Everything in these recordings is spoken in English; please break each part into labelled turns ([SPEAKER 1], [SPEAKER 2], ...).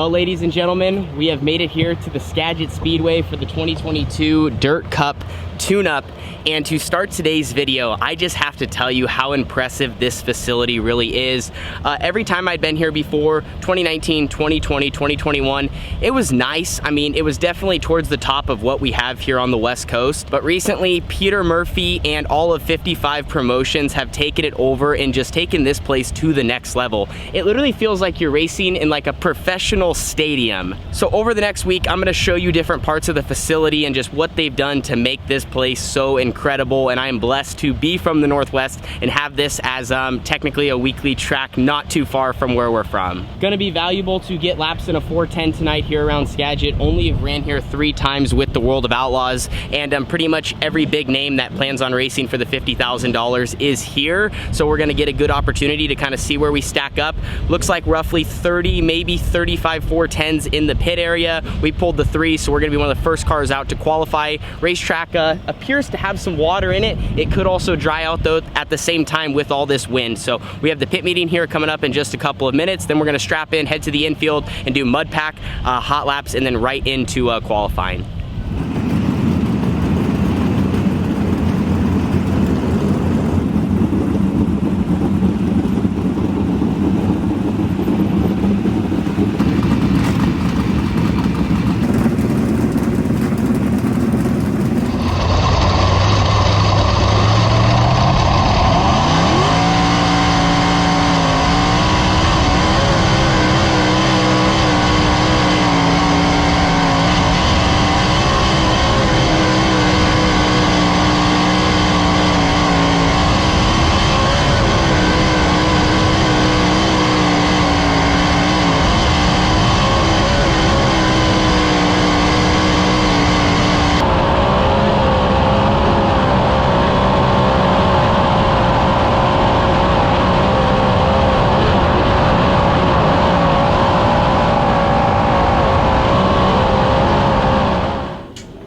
[SPEAKER 1] Well, ladies and gentlemen, we have made it here to the Skagit Speedway for the 2022 Dirt Cup tune-up. And to start today's video, I just have to tell you how impressive this facility really is. Every time I'd been here before, 2019, 2020, 2021, it was nice. I mean, it was definitely towards the top of what we have here on the West Coast. But recently, Peter Murphy and all of 55 Promotions have taken it over and just taken this place to the next level. It literally feels like you're racing in like a professional stadium. So over the next week, I'm gonna show you different parts of the facility and just what they've done to make this place so incredible. And I am blessed to be from the Northwest and have this as technically a weekly track not too far from where we're from. Gonna be valuable to get laps in a 410 tonight here around Skagit. Only have ran here 3 times with the World of Outlaws, and pretty much every big name that plans on racing for the $50,000 is here. So we're gonna get a good opportunity to kind of see where we stack up. Looks like roughly 30, maybe 35 410s in the pit area. We pulled the 3, so we're gonna be one of the first cars out to qualify. Racetrack appears to have some water in it. It could also dry out though at the same time with all this wind. So we have the pit meeting here coming up in just a couple of minutes. Then we're gonna strap in, head to the infield and do mud pack, hot laps, and then right into qualifying.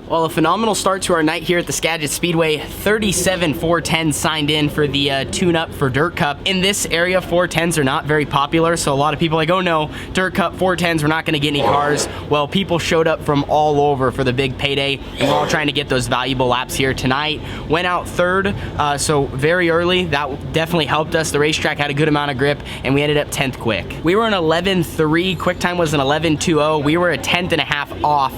[SPEAKER 1] Well, a phenomenal start to our night here at the Skagit Speedway. 37 410s signed in for the tune-up for Dirt Cup. In this area, 410s are not very popular, so a lot of people are like, oh no, Dirt Cup 410s, we're not gonna get any cars. Well, people showed up from all over for the big payday, and we're all trying to get those valuable laps here tonight. Went out third, so very early. That definitely helped us. The racetrack had a good amount of grip, and we ended up 10th quick. We were an 11.3, quick time was an 11.20. We were a 10th and a half off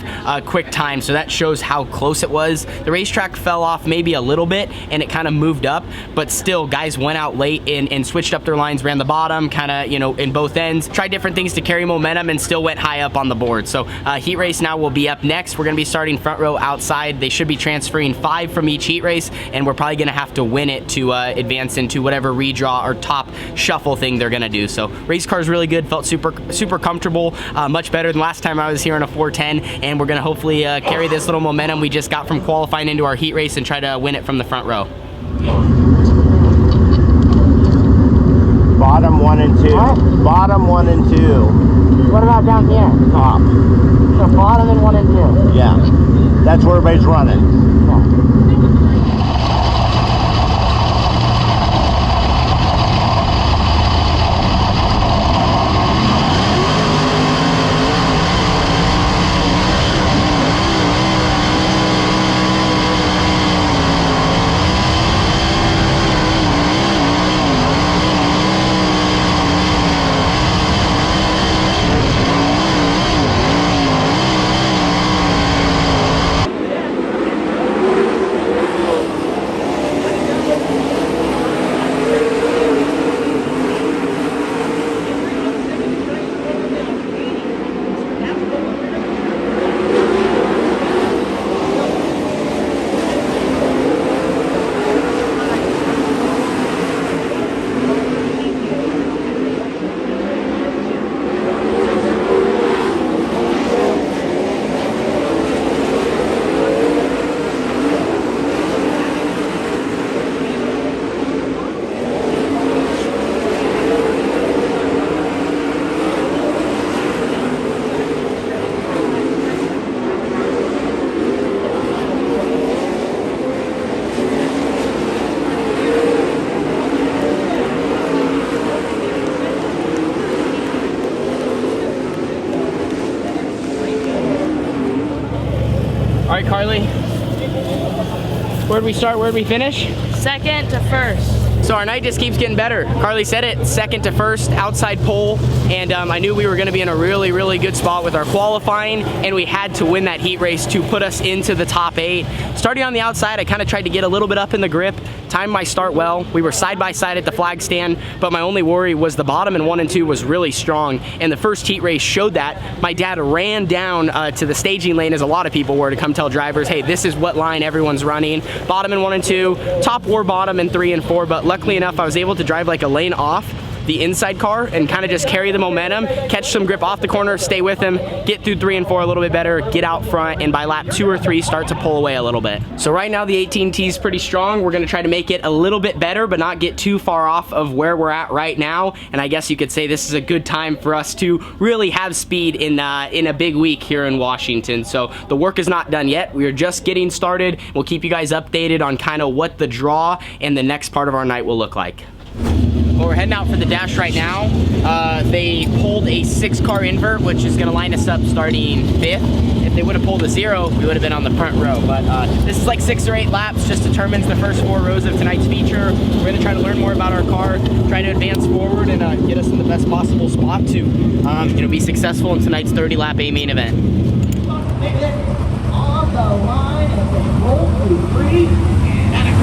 [SPEAKER 1] quick time, so that shows how close it was. The racetrack fell off maybe a little bit and it kind of moved up, but still guys went out late and switched up their lines, ran the bottom, kind of, you know, in both ends, tried different things to carry momentum and still went high up on the board. So heat race now will be up next. We're gonna be starting front row outside. They should be transferring 5 from each heat race, and we're probably gonna have to win it to advance into whatever redraw or top shuffle thing they're gonna do. So race car's really good, felt super comfortable, much better than last time I was here in a 410, and we're gonna hopefully carry this little momentum we just got from qualifying into our heat race and try to win it from the front row.
[SPEAKER 2] Bottom 1 and 2. What? Bottom 1 and 2.
[SPEAKER 3] What about down here?
[SPEAKER 2] Top.
[SPEAKER 3] So bottom and 1 and 2.
[SPEAKER 2] Yeah. That's where everybody's running.
[SPEAKER 3] Yeah.
[SPEAKER 1] All right, Carly. Where'd we start? Where'd we finish?
[SPEAKER 4] Second to first.
[SPEAKER 1] So our night just keeps getting better. Carly said it, second to first, outside pole, and I knew we were gonna be in a really, really good spot with our qualifying, and we had to win that heat race to put us into the top 8. Starting on the outside, I kind of tried to get a little bit up in the grip, timed my start well. We were side by side at the flag stand, but my only worry was the bottom in 1 and 2 was really strong, and the first heat race showed that. My dad ran down to the staging lane, as a lot of people were, to come tell drivers, hey, this is what line everyone's running. Bottom in 1 and 2, top or bottom in 3 and 4, but luckily enough, I was able to drive like a lane off the inside car and kind of just carry the momentum, catch some grip off the corner, stay with him, get through 3 and 4 a little bit better, get out front, and by lap 2 or 3, start to pull away a little bit. So right now the 18T is pretty strong. We're gonna try to make it a little bit better, but not get too far off of where we're at right now. And I guess you could say this is a good time for us to really have speed in a big week here in Washington. So the work is not done yet. We are just getting started. We'll keep you guys updated on kind of what the draw and the next part of our night will look like. Well, we're heading out for the dash right now. They pulled a 6-car invert, which is gonna line us up starting 5th. If they would have pulled a 0, we would have been on the front row. But this is like 6 or 8 laps, just determines the first 4 rows of tonight's feature. We're gonna try to learn more about our car, try to advance forward and get us in the best possible spot to be successful in tonight's 30-lap A main event.
[SPEAKER 5] On the line as they roll through 3 and a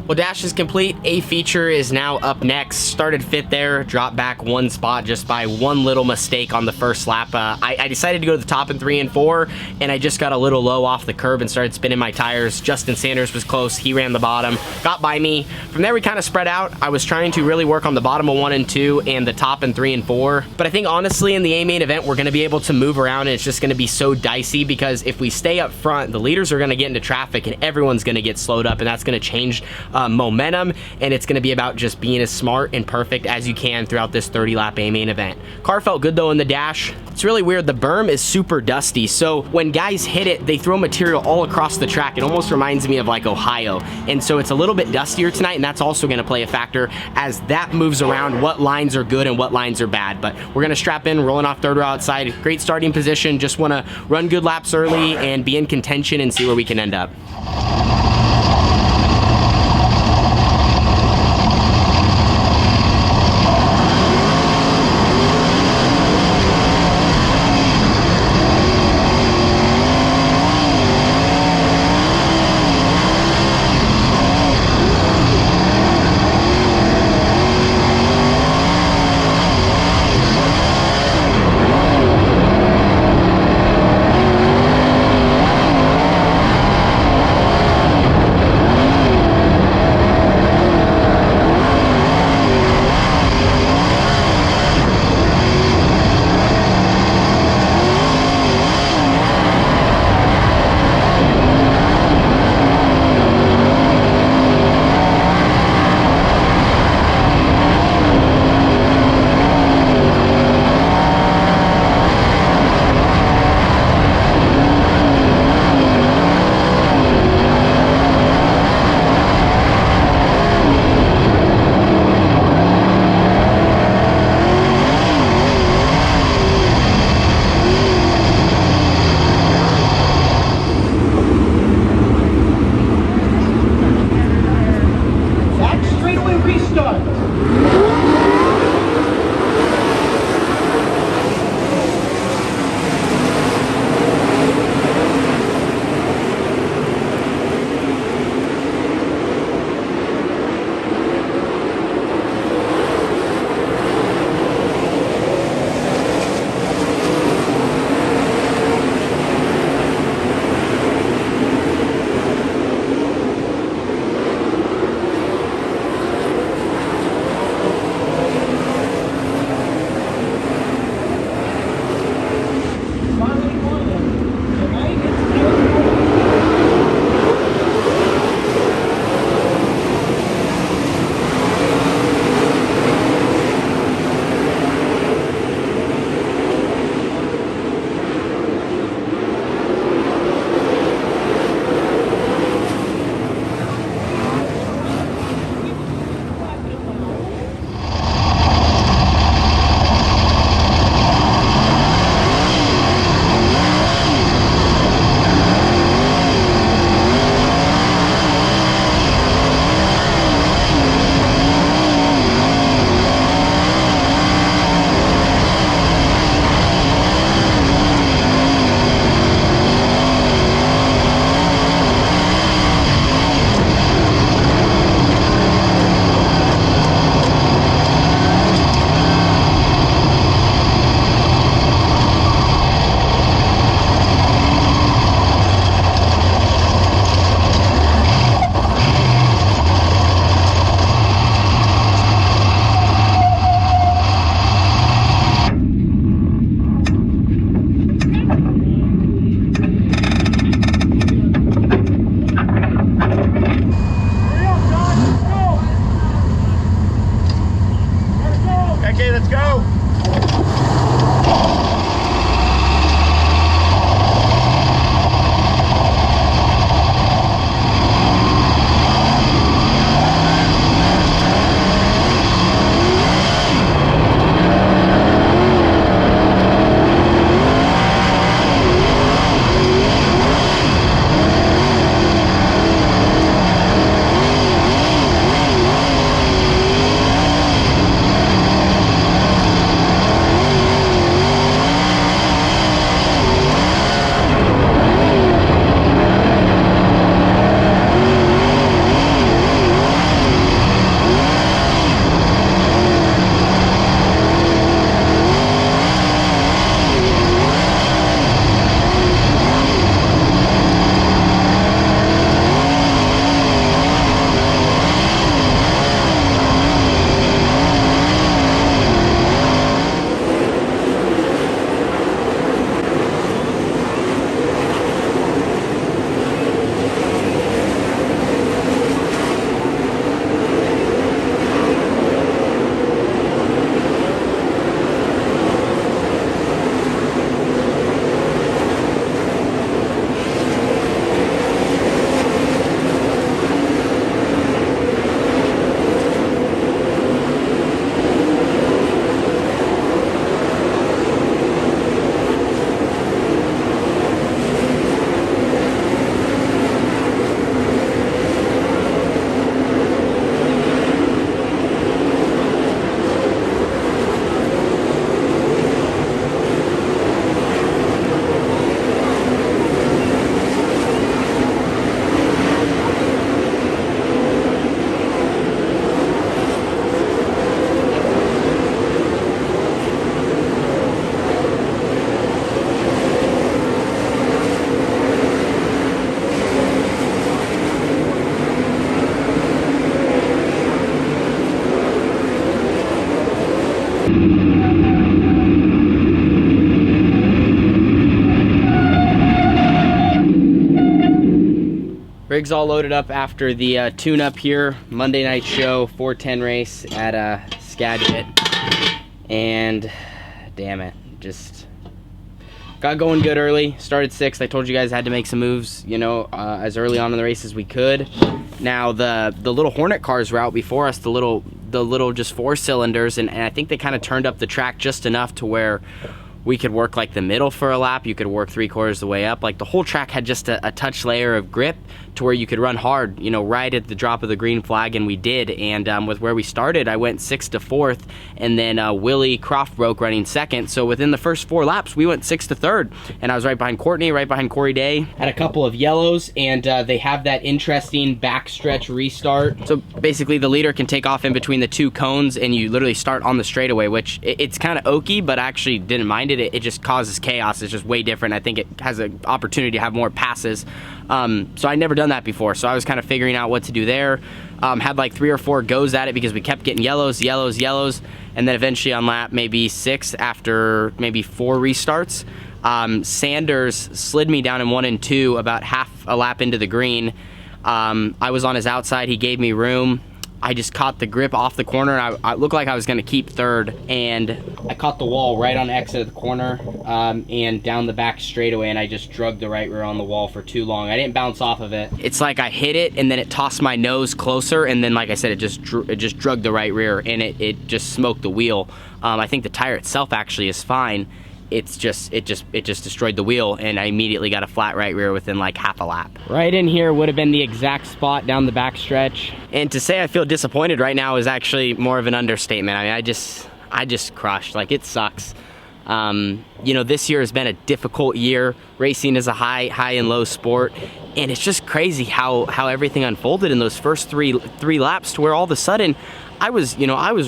[SPEAKER 1] Well, dash is complete. A feature is now up next. Started 5th there, dropped back 1 spot just by 1 little mistake on the first lap. I decided to go to the top in 3 and 4, and I just got a little low off the curb and started spinning my tires. Justin Sanders was close. He ran the bottom, got by me. From there, we kind of spread out. I was trying to really work on the bottom of 1 and 2 and the top in 3 and 4. But I think, honestly, in the A main event, we're going to be able to move around, and it's just going to be so dicey because if we stay up front, the leaders are going to get into traffic, and everyone's going to get slowed up, and that's going to change momentum, and it's going to be about just being as smart and perfect as you can throughout this 30-lap A main event. Car felt good though in the dash. It's really weird. The berm is super dusty, so when guys hit it, they throw material all across the track. It almost reminds me of like Ohio, and so it's a little bit dustier tonight, and that's also going to play a factor as that moves around what lines are good and what lines are bad. But we're going to strap in, rolling off 3rd row outside. Great starting position. Just want to run good laps early and be in contention and see where we can end up.
[SPEAKER 2] Okay, let's go.
[SPEAKER 1] Rig's all loaded up after the tune-up here, Monday night show, 410 race at Skagit, and damn it, just got going good early. Started 6th. I told you guys I had to make some moves, you know, as early on in the race as we could. Now the little Hornet cars were out before us, the little just 4 cylinders, and I think they kind of turned up the track just enough to where we could work like the middle for a lap. You could work 3/4 the way up. Like the whole track had just a touch layer of grip to where you could run hard, you know, right at the drop of the green flag, and we did. And with where we started, I went 6th to 4th, and then Willie Croft broke running 2nd. So within the first 4 laps, we went 6th to 3rd, and I was right behind Courtney, right behind Corey Day. Had a couple of yellows, and they have that interesting backstretch restart. So basically, the leader can take off in between the 2 cones, and you literally start on the straightaway, which it's kind of oaky, but I actually didn't mind it. It just causes chaos. It's just way different. I think it has an opportunity to have more passes. So I'd never done that before, so I was kind of figuring out what to do there. Had like 3 or 4 goes at it because we kept getting yellows, and then eventually on lap maybe 6 after maybe 4 restarts, Sanders slid me down in 1 and 2 about half a lap into the green. I was on his outside. He gave me room. I just caught the grip off the corner, and I looked like I was going to keep 3rd, and I caught the wall right on the exit of the corner and down the back straightaway, and I just drugged the right rear on the wall for too long. I didn't bounce off of it. It's like I hit it, and then it tossed my nose closer, and then, like I said, it just drugged the right rear, and it just smoked the wheel. I think the tire itself actually is fine. It just destroyed the wheel, and I immediately got a flat right rear within like half a lap. Right in here would have been the exact spot down the back stretch. And to say I feel disappointed right now is actually more of an understatement. I mean, I just crushed. Like, it sucks. You know, this year has been a difficult year. Racing is a high and low sport, and it's just crazy how everything unfolded in those first three laps, to where all of a sudden I was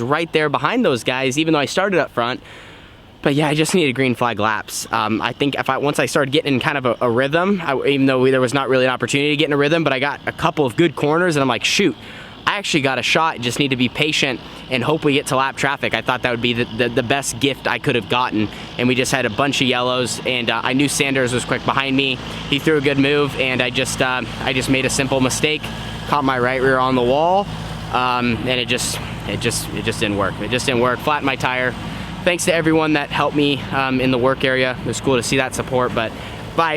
[SPEAKER 1] right there behind those guys, even though I started up front. But yeah, I just needed green flag laps. I think once I started getting in kind of a rhythm, even though there was not really an opportunity to get in a rhythm, but I got a couple of good corners, and I'm like, shoot, I actually got a shot. Just need to be patient and hope we get to lap traffic. I thought that would be the best gift I could have gotten, and we just had a bunch of yellows, and I knew Sanders was quick behind me. He threw a good move, and I just made a simple mistake, caught my right rear on the wall, and it it just didn't work. It just didn't work. Flattened my tire. Thanks to everyone that helped me in the work area. It was cool to see that support, but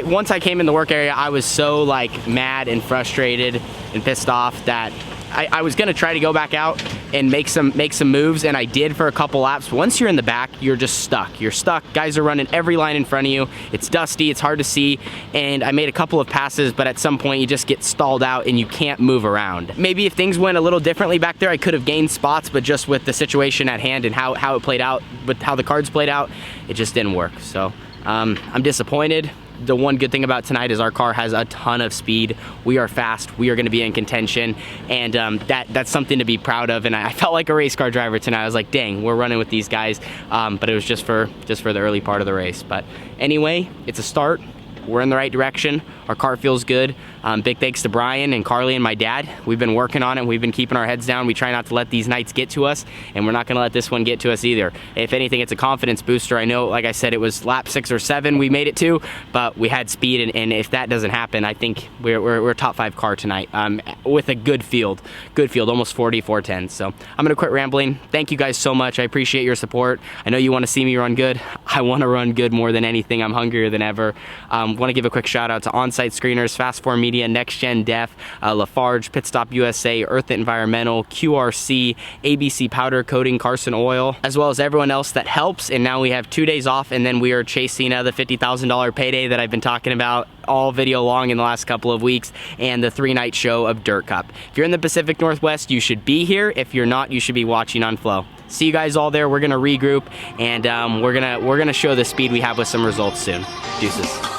[SPEAKER 1] once I came in the work area, I was so like mad and frustrated and pissed off that I was gonna try to go back out and make some moves, and I did for a couple laps. Once you're in the back, you're just stuck. You're stuck. Guys are running every line in front of you. It's dusty, it's hard to see, and I made a couple of passes, but at some point you just get stalled out and you can't move around. Maybe if things went a little differently back there, I could have gained spots, but just with the situation at hand and how it played out, with how the cards played out, it just didn't work. So I'm disappointed. The one good thing about tonight is our car has a ton of speed. We are fast. We are going to be in contention, and that's something to be proud of. And I felt like a race car driver tonight. I was like, dang, we're running with these guys. But it was just for the early part of the race. But anyway, it's a start. We're in the right direction. Our car feels good. Big thanks to Brian and Carly and my dad. We've been working on it. We've been keeping our heads down. We try not to let these nights get to us, and we're not gonna let this one get to us either. If anything, it's a confidence booster. I know, like I said, it was lap 6 or 7 we made it to, but we had speed, and if that doesn't happen, I think we're a top 5 car tonight with a good field, almost 40, 410. So I'm gonna quit rambling. Thank you guys so much. I appreciate your support. I know you wanna see me run good. I wanna run good more than anything. I'm hungrier than ever. Wanna give a quick shout out to On-Site Screeners, Fast 4 Media, Next Gen Def, Lafarge, Pit Stop USA, Earth Environmental, QRC, ABC Powder Coating, Carson Oil, as well as everyone else that helps. And now we have 2 days off, and then we are chasing the $50,000 payday that I've been talking about all video long in the last couple of weeks, and the 3-night show of Dirt Cup. If you're in the Pacific Northwest, you should be here. If you're not, you should be watching on Flow. See you guys all there. We're gonna regroup, and we're gonna show the speed we have with some results soon. Deuces.